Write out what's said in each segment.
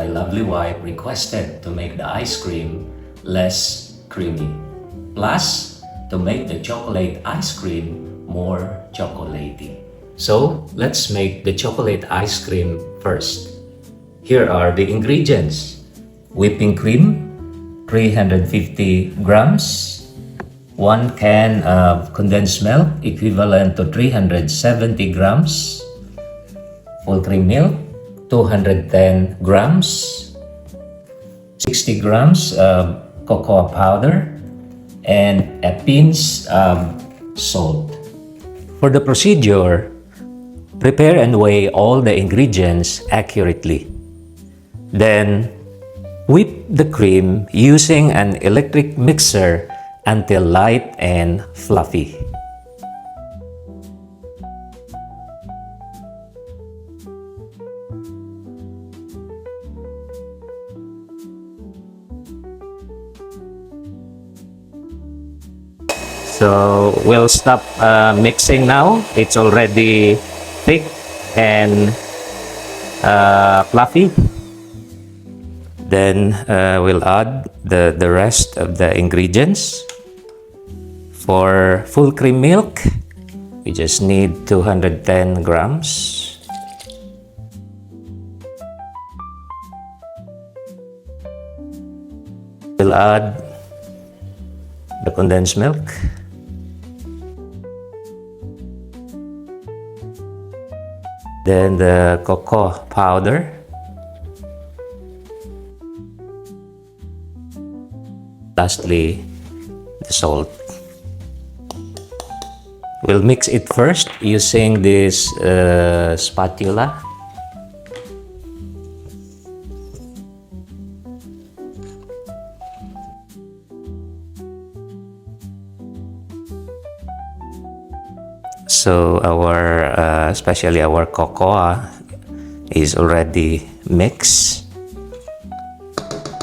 lovely wife requested to make the ice cream less creamy, plus to make the chocolate ice cream more chocolatey. So let's make the chocolate ice cream first. Here are the ingredients: whipping cream, 350 grams, 1 can of condensed milk equivalent to 370 grams, full cream milk, 210 grams, 60 grams of cocoa powder, and a pinch of salt. For the procedure, prepare and weigh all the ingredients accurately. Then, whip the cream using an electric mixer until light and fluffy. So we'll stop mixing now. It's already thick and fluffy. Then we'll add the rest of the ingredients. For full cream milk, we just need 210 grams. We'll add the condensed milk. Then the cocoa powder. Lastly, the salt. We'll mix it first using this spatula. So especially our cocoa is already mixed.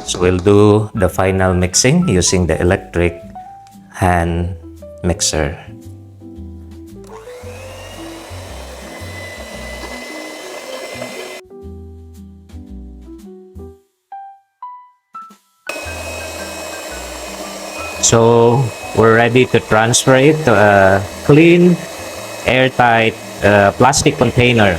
So we'll do the final mixing using the electric hand mixer. So we're ready to transfer it to a clean, airtight plastic container.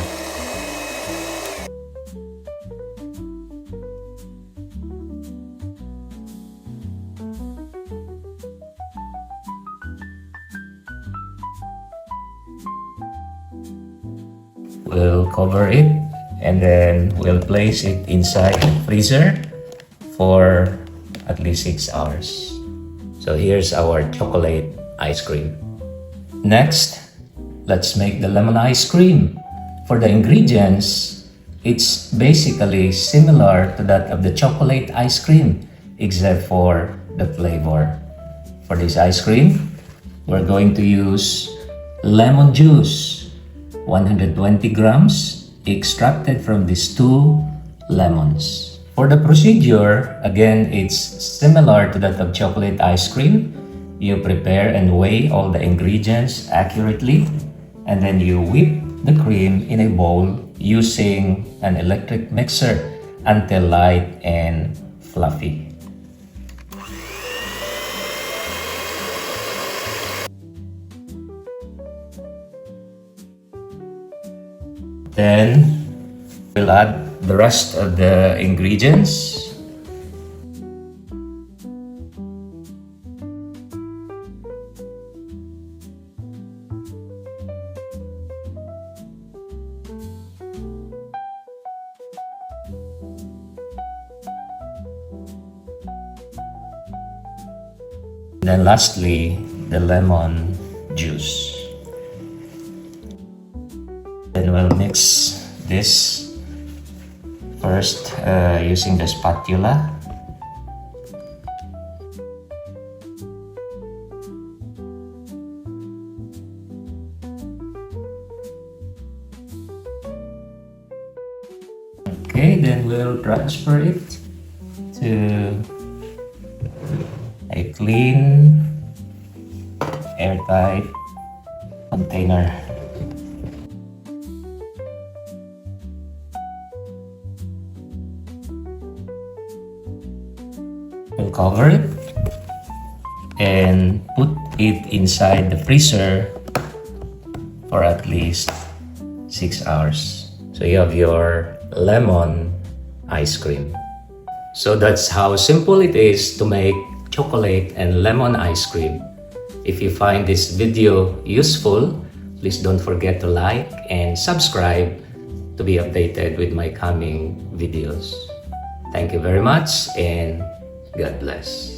We'll cover it and then we'll place it inside the freezer for at least 6 hours. So here's our chocolate ice cream. Next, let's make the lemon ice cream. For the ingredients, it's basically similar to that of the chocolate ice cream, except for the flavor. For this ice cream, we're going to use lemon juice, 120 grams, extracted from these 2 lemons. For the procedure, again, it's similar to that of chocolate ice cream. You prepare and weigh all the ingredients accurately, and then you whip the cream in a bowl using an electric mixer until light and fluffy. Then we'll add the rest of the ingredients. Then lastly, the lemon juice. Then we'll mix this first using the spatula. Okay, then we'll transfer it to a clean, airtight container. We'll cover it and put it inside the freezer for at least 6 hours. So you have your lemon ice cream. So that's how simple it is to make chocolate and lemon ice cream. If you find this video useful, please don't forget to like and subscribe to be updated with my coming videos. Thank you very much and God bless.